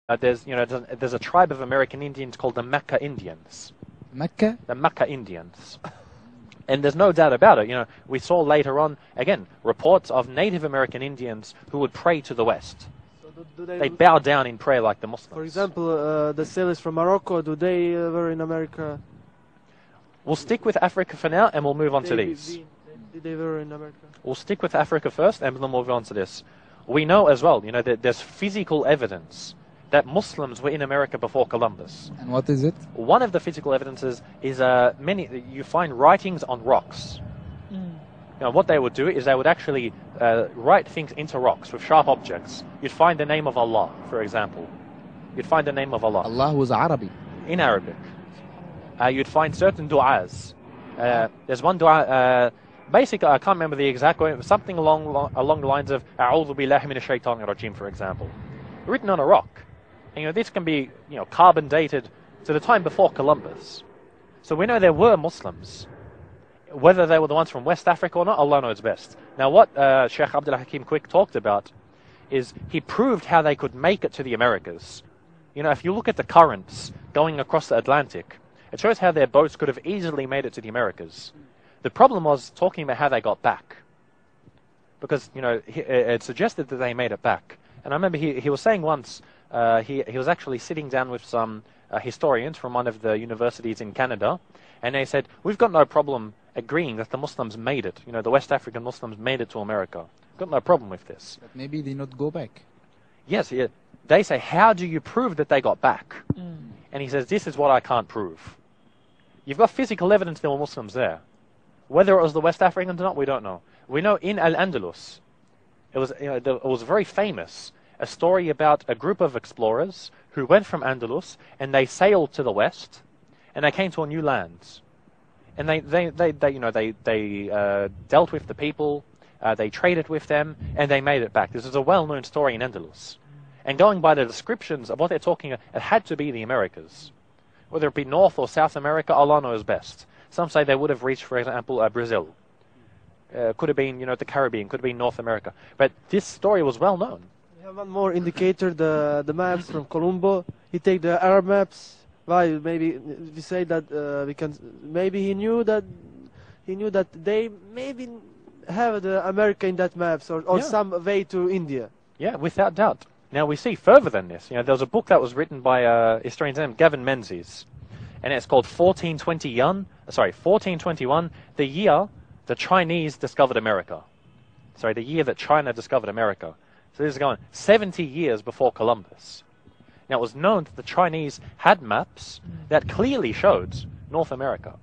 There's a tribe of American Indians called the Mecca Indians. Mecca? The Mecca Indians. And there's no doubt about it. We saw later on, again, reports of Native American Indians who would pray to the West. So They bow down in prayer like the Muslims. For example, the sailors from Morocco, do they were in America? We'll stick with Africa for now, and we'll move on to these. They were in America. We'll stick with Africa first, and then we'll move on to this. We know as well, that there's physical evidence that Muslims were in America before Columbus. And what is it? One of the physical evidences is you find writings on rocks. What they would do is they would actually write things into rocks with sharp objects. You'd find the name of Allah, for example. You'd find the name of Allah. Allah was Arabic. In Arabic. You'd find certain du'as. There's one dua, basically, I can't remember the exact one, something along the lines of A'udhu billahi minash shaitanir rajim, for example. Written on a rock. And, this can be, carbon dated to the time before Columbus. So we know there were Muslims. Whether they were the ones from West Africa or not, Allah knows best. Now what Sheikh Abdul Hakim Quick talked about is he proved how they could make it to the Americas. If you look at the currents going across the Atlantic, it shows how their boats could have easily made it to the Americas. The problem was talking about how they got back. Because, it suggested that they made it back. And I remember he was saying once, he was actually sitting down with some historians from one of the universities in Canada, and they said, we've got no problem agreeing that the Muslims made it. The West African Muslims made it to America. Got no problem with this. But maybe they not go back. Yes, they say, how do you prove that they got back? And he says, this is what I can't prove. You've got physical evidence there were Muslims there. Whether it was the West Africans or not, we don't know. We know in Al-Andalus, it was very famous, a story about a group of explorers who went from Andalus and they sailed to the west and they came to a new land. And they dealt with the people, they traded with them, and they made it back. This is a well-known story in Andalus. And going by the descriptions of what they're talking about, it had to be the Americas. Whether it be North or South America, Allah knows best. Some say they would have reached, for example, Brazil. Could have been, the Caribbean, could have been North America. But this story was well known. We have one more indicator, the maps from Colombo. He take the Arab maps. Why? Maybe we say that maybe he knew that they maybe have the America in that maps or some way to India. Yeah, without doubt. Now we see further than this. There was a book that was written by a historian's name, Gavin Menzies, and it's called 1421, the year the Chinese discovered America. The year that China discovered America. So this is going 70 years before Columbus. Now it was known that the Chinese had maps that clearly showed North America.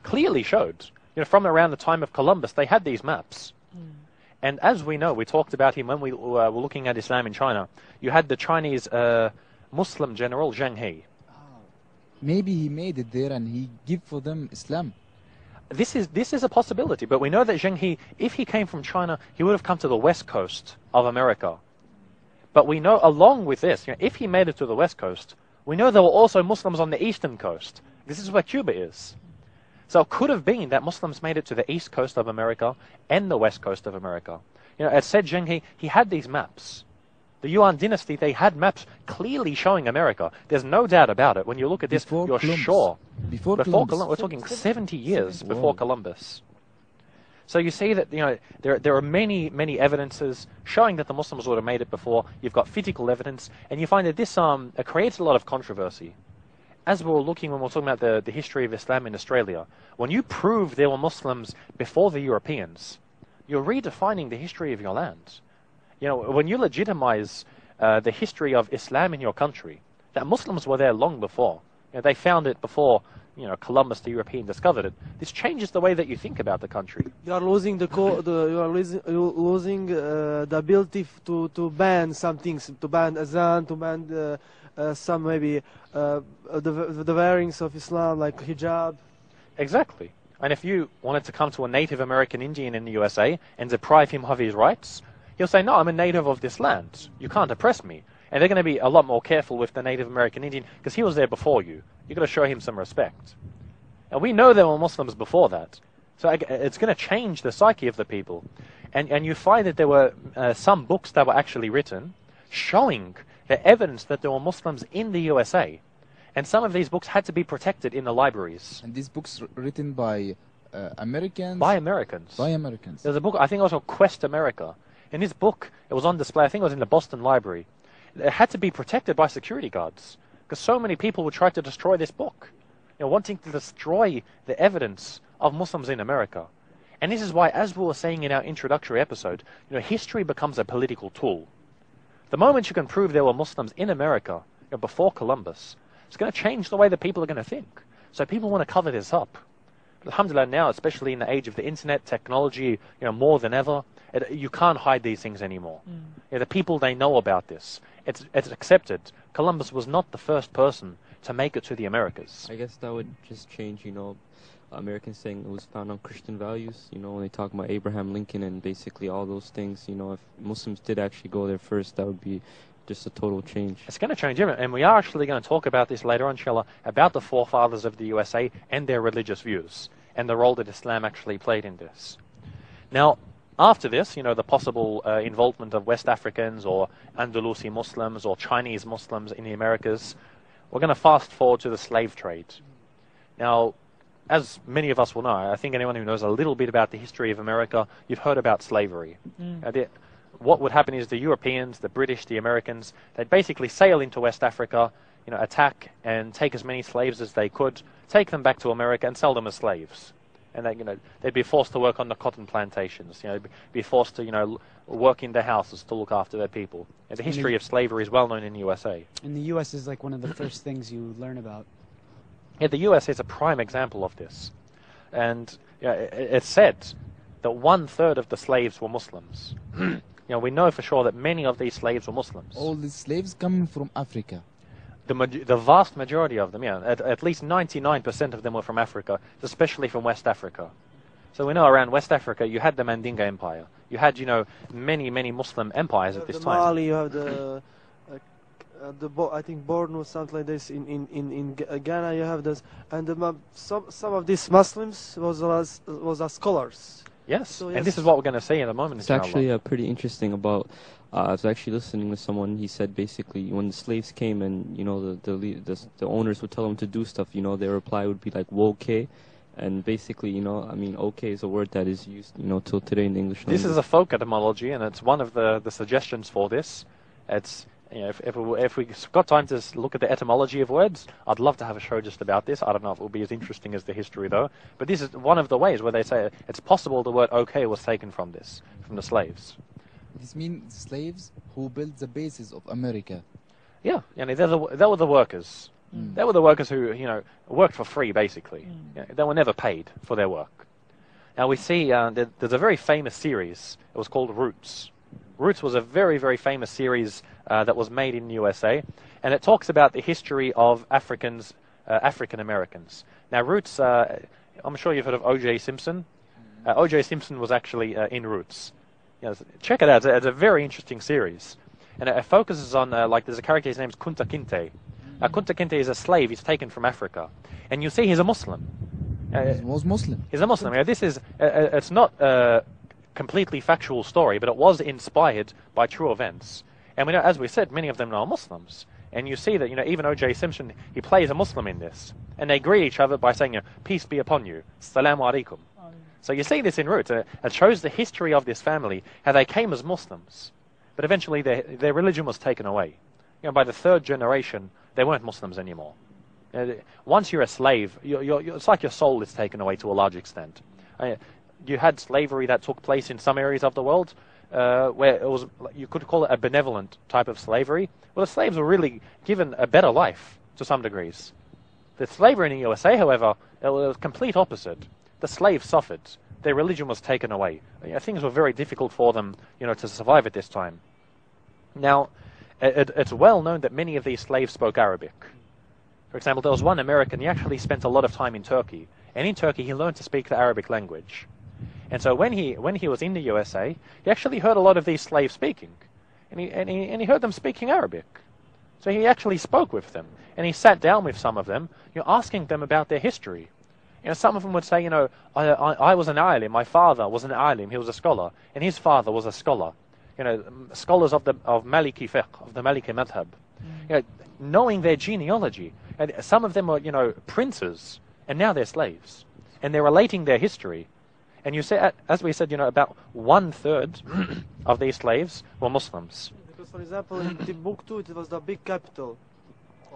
Clearly showed. From around the time of Columbus, they had these maps. And as we know, we talked about him when we were looking at Islam in China. You had the Chinese Muslim general, Zheng He. Maybe he made it there and he give for them Islam. This is a possibility, but we know that Zheng He, if he came from China, he would have come to the west coast of America. But we know, along with this, if he made it to the west coast, we know there were also Muslims on the eastern coast. This is where Cuba is. So it could have been that Muslims made it to the east coast of America and the west coast of America. As said Zheng He had these maps. The Yuan dynasty, they had maps clearly showing America. There's no doubt about it. When you look at this, you're sure. Before Columbus. We're talking 70 years before Columbus. So you see that there are many evidences showing that the Muslims would have made it before. You've got physical evidence, and you find that this creates a lot of controversy. As we were looking when we were talking about the history of Islam in Australia, when you prove there were Muslims before the Europeans, you're redefining the history of your land. When you legitimize the history of Islam in your country, that Muslims were there long before. They found it before Columbus, the European, discovered it. This changes the way that you think about the country. You are losing losing the ability to ban some things, to ban azan, to ban some maybe the wearings of Islam like hijab. Exactly. And if you wanted to come to a Native American Indian in the USA and deprive him of his rights, he'll say, no, I'm a native of this land. You can't oppress me. And they're going to be a lot more careful with the Native American Indian because he was there before you. You've got to show him some respect. And we know there were Muslims before that. So it's going to change the psyche of the people. And you find that there were some books that were actually written showing the evidence that there were Muslims in the USA. And some of these books had to be protected in the libraries And these books written by Americans. by Americans. By Americans. There's a book, I think also Quest America. In this book, it was on display, I think it was in the Boston Library. It had to be protected by security guards because so many people would try to destroy this book, wanting to destroy the evidence of Muslims in America. And this is why, as we were saying in our introductory episode, history becomes a political tool. The moment you can prove there were Muslims in America before Columbus, it's going to change the way that people are going to think. So people want to cover this up. But alhamdulillah, now, especially in the age of the internet, technology, more than ever, you can't hide these things anymore. The people, they know about this. It's accepted. Columbus was not the first person to make it to the Americas. I guess that would just change, Americans saying it was found on Christian values, when they talk about Abraham Lincoln and basically all those things, if Muslims did actually go there first, that would be just a total change. It's going to change everything. And we are actually going to talk about this later on, inshallah, about the forefathers of the USA and their religious views and the role that Islam actually played in this. Now, after this, the possible involvement of West Africans or Andalusi Muslims or Chinese Muslims in the Americas, we're going to fast forward to the slave trade. Now, as many of us will know, I think anyone who knows a little bit about the history of America, you've heard about slavery. What would happen is the Europeans, the British, the Americans, they'd basically sail into West Africa, attack and take as many slaves as they could, take them back to America and sell them as slaves. And they'd be forced to work on the cotton plantations, be forced to, work in their houses to look after their people. And the history of slavery is well known in the USA. And the U.S. is like one of the first things you learn about. Yeah, the US is a prime example of this. And it's said that 1/3 of the slaves were Muslims. We know for sure that many of these slaves were Muslims. All the slaves coming from Africa. The vast majority of them, at least 99% of them were from Africa, especially from West Africa. So we know around West Africa you had the Mandinga Empire. You had, many, many Muslim empires at this time. Mali, you have I think Borno, something like this. In Ghana, you have this, and some of these Muslims was as scholars. Yes, So, and yes. this is what we're going to see in a moment. It's actually pretty interesting about. I was actually listening to someone. He said basically when the slaves came and the owners would tell them to do stuff. Their reply would be like "woke," and basically "okay" is a word that is used till today in the English language. This is a folk etymology, and it's one of the suggestions for this. It's if we got time to look at the etymology of words, I'd love to have a show just about this. I don't know if it will be as interesting as the history though. But this is one of the ways where they say it's possible the word "okay" was taken from the slaves. This means slaves who built the bases of America. Yeah, they were the workers. They were the workers who worked for free basically. They were never paid for their work. Now we see there's a very famous series. It was called Roots. Roots was a very, very famous series that was made in the USA, and it talks about the history of African Americans. Now, Roots, I'm sure you've heard of O.J. Simpson. O.J. Simpson was actually in Roots. Check it out. It's a very interesting series, and it focuses on there's a character. His name's Kunta Kinte. Kunta Kinte is a slave. He's taken from Africa, and you see he's a Muslim. He was Muslim. He's a Muslim. This is it's not completely factual story, but it was inspired by true events. And we know, as we said, many of them are Muslims. And you see that, even O.J. Simpson, he plays a Muslim in this. And they greet each other by saying, peace be upon you. Assalamu alaikum. So you see this in Roots. It shows the history of this family, how they came as Muslims. But eventually their religion was taken away. By the third generation, they weren't Muslims anymore. Once you're a slave, it's like your soul is taken away to a large extent. You had slavery that took place in some areas of the world where it was, you could call it a benevolent type of slavery. Well, the slaves were really given a better life to some degrees. The slavery in the USA, however, it was complete opposite. The slaves suffered. Their religion was taken away. Things were very difficult for them, to survive at this time. Now, it's well known that many of these slaves spoke Arabic. For example, there was one American, he actually spent a lot of time in Turkey. And in Turkey, he learned to speak the Arabic language. And so when he was in the USA, he actually heard a lot of these slaves speaking. And he heard them speaking Arabic. So he actually spoke with them. And he sat down with some of them, asking them about their history. Some of them would say, I was an alim, my father was an alim, he was a scholar, and his father was a scholar. Scholars of Maliki fiqh, of the Maliki madhab. You know, knowing their genealogy. And some of them were, you know, princes, and now they're slaves. And they're relating their history. And you say, as we said, you know, about 1/3 of these slaves were Muslims. Because, for example, in Timbuktu, it was the big capital.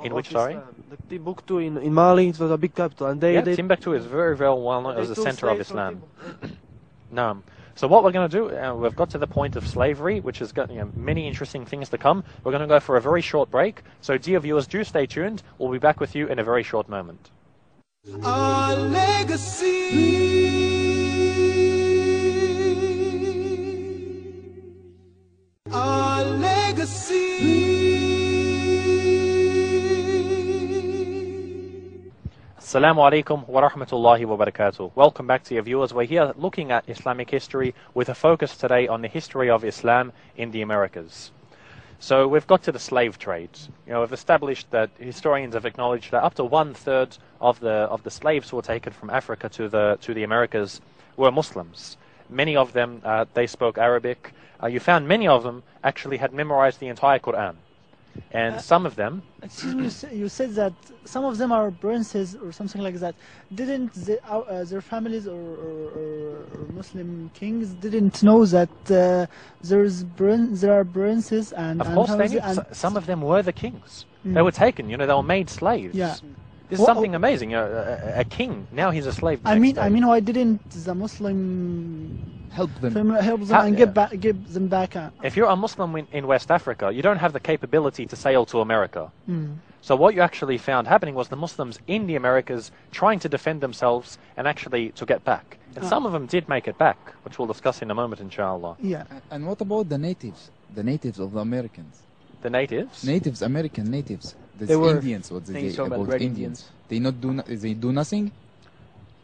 In of which, sorry? Islam. The Timbuktu in Mali, it was a big capital. And they Timbuktu is very, very well known as the took center of slaves from Islam. Timbuktu. No. So what we're going to do, we've got to the point of slavery, which has got, you know, many interesting things to come. We're going to go for a very short break. So dear viewers, do stay tuned. We'll be back with you in a very short moment. Our legacy. Our legacy. Assalamu alaikum wa rahmatullahi wa barakatuh. Welcome back to your viewers. We're here looking at Islamic history with a focus today on the history of Islam in the Americas. So we've got to the slave trade. You know, we've established that historians have acknowledged that up to 1/3 of the slaves who were taken from Africa to the Americas were Muslims. Many of them they spoke Arabic. You found many of them actually had memorized the entire Quran, and some of them. Excuse me, you said that some of them are princes or something like that. Didn't their families or Muslim kings didn't know that there are princes and Of course they families knew. and Some of them were the kings. Mm. They were taken. You know, they were made slaves. Yeah. This is Well, something amazing. You know, a king now he's a slave. the I next mean, day. why didn't the Muslim Help them. family help them How- and give them back? If you're a Muslim in West Africa, you don't have the capability to sail to America. Mm. So what you actually found happening was the Muslims in the Americas trying to defend themselves and actually to get back. And some of them did make it back, which we'll discuss in a moment, inshallah. Yeah. And what about the natives? The natives of the Americans. The natives? Natives, American natives. The They were Indians. What they things say about about red Indians? They not do. They do nothing.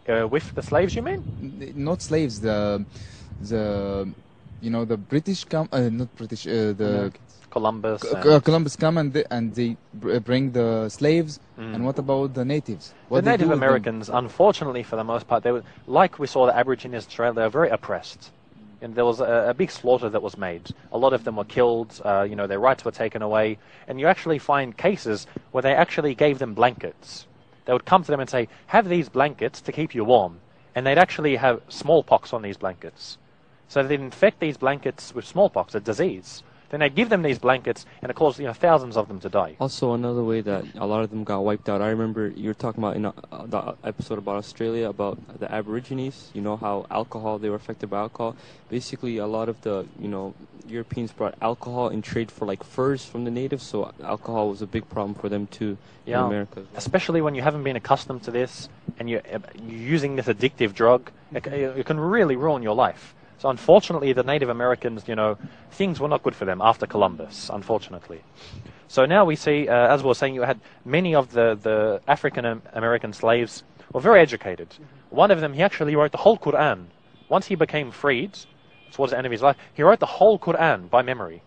With the slaves, you mean? Not slaves. The you know, the British come. Not British. The Columbus. and- Columbus come and they bring the slaves. Mm. And what about the natives? The What they Native do with them? Americans, unfortunately for the most part, they were, like we saw the Aborigines in Australia, they were very oppressed. And there was a big slaughter that was made. A lot of them were killed, you know, their rights were taken away. And you actually find cases where they actually gave them blankets. They would come to them and say, have these blankets to keep you warm. And they'd actually have smallpox on these blankets. So they'd infect these blankets with smallpox, a disease. Then they'd give them these blankets, and it caused, you know, thousands of them to die. Also, another way that a lot of them got wiped out. I remember you were talking about in the episode about Australia, about the Aborigines. You know how alcohol, they were affected by alcohol. Basically, a lot of the, you know, Europeans brought alcohol in trade for like furs from the natives, so alcohol was a big problem for them too in Yeah. America. Especially when you haven't been accustomed to this, and you're using this addictive drug, it can really ruin your life. So unfortunately, the Native Americans, you know, things were not good for them after Columbus, unfortunately. So now we see, as we were saying, you had many of the African American slaves were very educated. One of them, he actually wrote the whole Quran. Once he became freed, towards the end of his life, he wrote the whole Quran by memory,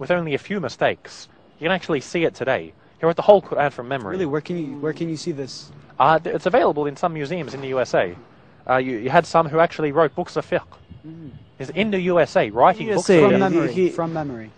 with only a few mistakes. You can actually see it today. He wrote the whole Quran from memory. Really, where can you see this? It's available in some museums in the USA. You had some who actually wrote books of fiqh. Is in the USA writing books USA, of From fiqh. memory. he- From memory.